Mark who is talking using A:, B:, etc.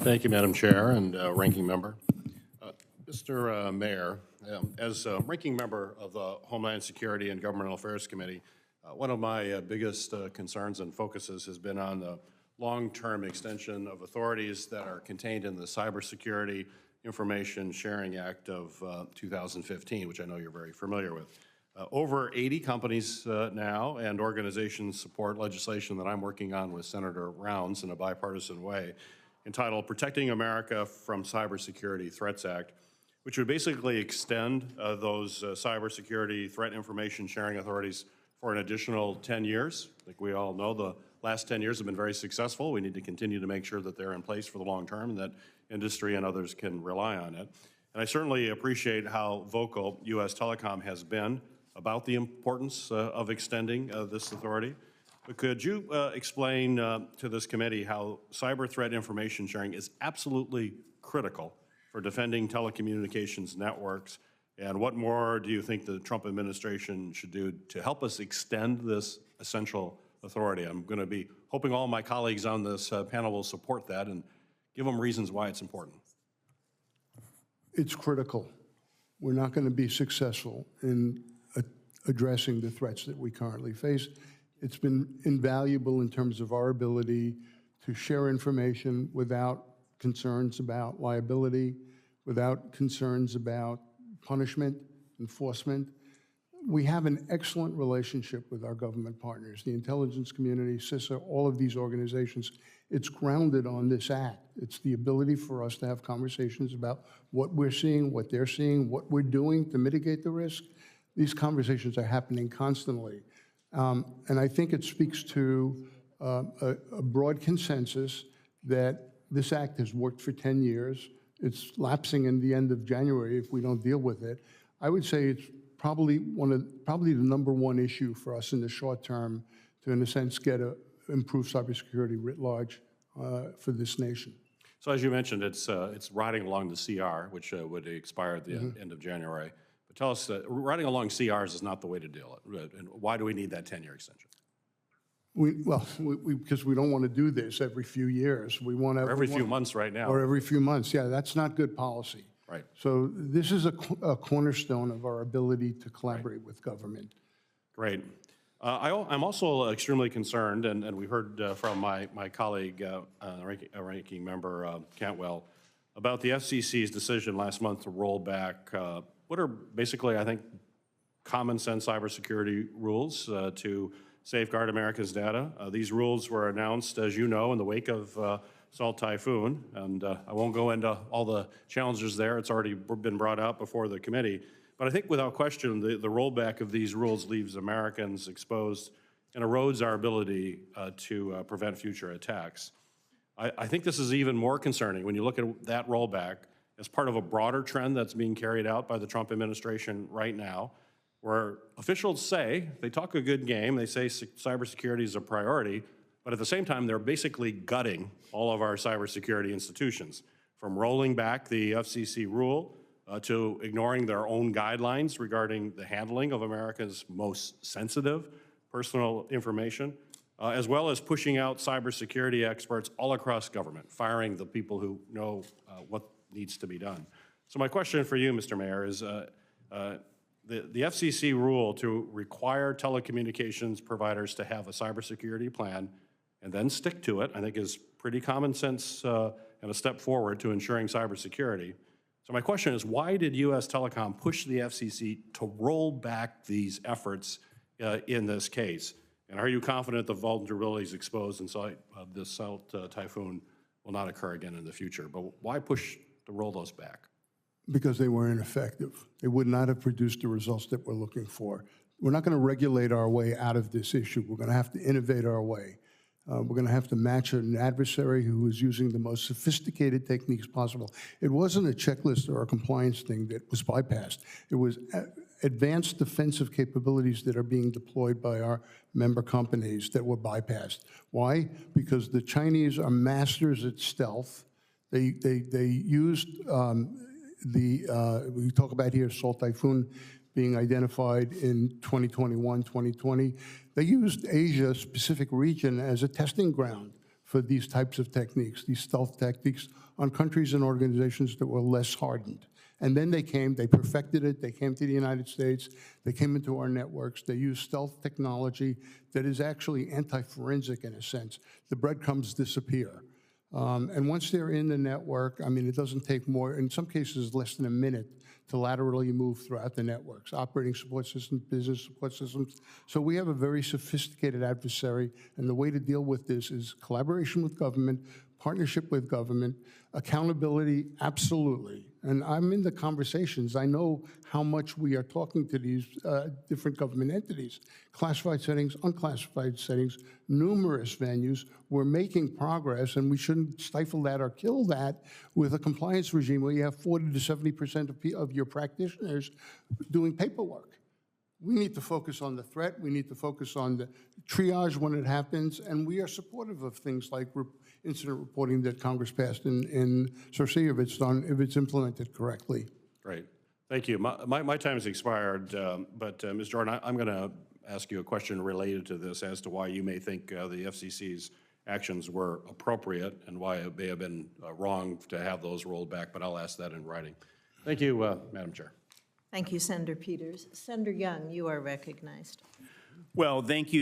A: Thank you, Madam Chair and Ranking Member. Mr. Mayor, as Ranking Member of the Homeland Security and Governmental Affairs Committee, one of my biggest concerns and focuses has been on the long-term extension of authorities that are contained in the Cybersecurity Information Sharing Act of 2015, which I know you're very familiar with. Over 80 companies now and organizations support legislation that I'm working on with Senator Rounds in a bipartisan way, entitled Protecting America from Cybersecurity Threats Act, which would basically extend those cybersecurity threat information sharing authorities for an additional 10 years. Like we all know, the last 10 years have been very successful. We need to continue to make sure that they're in place for the long term and that industry and others can rely on it. And I certainly appreciate how vocal U.S. Telecom has been about the importance of extending this authority. But could you explain to this committee how cyber threat information sharing is absolutely critical for defending telecommunications networks, and what more do you think the Trump administration should do to help us extend this essential authority? I'm going to be hoping all my colleagues on this panel will support that and give them reasons why it's important.
B: It's critical. We're not going to be successful in addressing the threats that we currently face. It's been invaluable in terms of our ability to share information without concerns about liability, without concerns about punishment, enforcement. We have an excellent relationship with our government partners, the intelligence community, CISA, all of these organizations. It's grounded on this act. It's the ability for us to have conversations about what we're seeing, what they're seeing, what we're doing to mitigate the risk. These conversations are happening constantly. And I think it speaks to a broad consensus that this act has worked for 10 years. It's lapsing in the end of January if we don't deal with it. I would say it's probably the number one issue for us in the short term to, in a sense, get improve cybersecurity writ large for this nation.
A: So as you mentioned, it's riding along the CR, which would expire at the end of January. But tell us, riding along CRs is not the way to deal it. And why do we need that 10-year extension?
B: Because we don't want to do this every few years. We want to
A: every few months right now.
B: Or every few months. Yeah, that's not good policy.
A: Right.
B: So this is a cornerstone of our ability to collaborate with government.
A: Great. I'm also extremely concerned, and we heard from my colleague, ranking member Cantwell, about the FCC's decision last month to roll back what are basically, I think, common sense cybersecurity rules to safeguard America's data. These rules were announced, as you know, in the wake of Salt Typhoon, and I won't go into all the challenges there. It's already been brought out before the committee. But I think without question, the rollback of these rules leaves Americans exposed and erodes our ability to prevent future attacks. I think this is even more concerning when you look at that rollback as part of a broader trend that's being carried out by the Trump administration right now, where officials say, they talk a good game, they say cybersecurity is a priority, but at the same time, they're basically gutting all of our cybersecurity institutions, from rolling back the FCC rule to ignoring their own guidelines regarding the handling of America's most sensitive personal information, as well as pushing out cybersecurity experts all across government, firing the people who know what needs to be done. So my question for you, Mr. Mayor, is the FCC rule to require telecommunications providers to have a cybersecurity plan and then stick to it, I think is pretty common sense and a step forward to ensuring cybersecurity. So my question is, why did U.S. Telecom push the FCC to roll back these efforts in this case? And are you confident the vulnerabilities exposed inside this Salt Typhoon will not occur again in the future? But why push to roll those back?
B: Because they were ineffective. They would not have produced the results that we're looking for. We're not going to regulate our way out of this issue. We're going to have to innovate our way. We're going to have to match an adversary who is using the most sophisticated techniques possible. It wasn't a checklist or a compliance thing that was bypassed. It was advanced defensive capabilities that are being deployed by our member companies that were bypassed. Why? Because the Chinese are masters at stealth. They used we talk about here Salt Typhoon being identified in 2021, 2020. They used Asia-Pacific region as a testing ground for these types of techniques, these stealth techniques, on countries and organizations that were less hardened. And then they perfected it, they came to the United States, they came into our networks, they used stealth technology that is actually anti-forensic in a sense. The breadcrumbs disappear. And once they're in the network, I mean, it doesn't take more, in some cases, less than a minute to laterally move throughout the networks, operating support systems, business support systems. So we have a very sophisticated adversary, and the way to deal with this is collaboration with government, partnership with government, accountability, absolutely. And I'm in the conversations. I know how much we are talking to these different government entities, classified settings, unclassified settings, numerous venues. We're making progress, and we shouldn't stifle that or kill that with a compliance regime where you have 40 to 70% of your practitioners doing paperwork. We need to focus on the threat. We need to focus on the triage when it happens, and we are supportive of things like incident reporting that Congress passed in CERCI if it's implemented correctly.
A: Great. Thank you. My time's expired, but Ms. Jordan, I'm going to ask you a question related to this as to why you may think the FCC's actions were appropriate and why it may have been wrong to have those rolled back, but I'll ask that in writing. Thank you, Madam Chair.
C: Thank you, Senator Peters. Senator Young, you are recognized.
D: Well, thank you.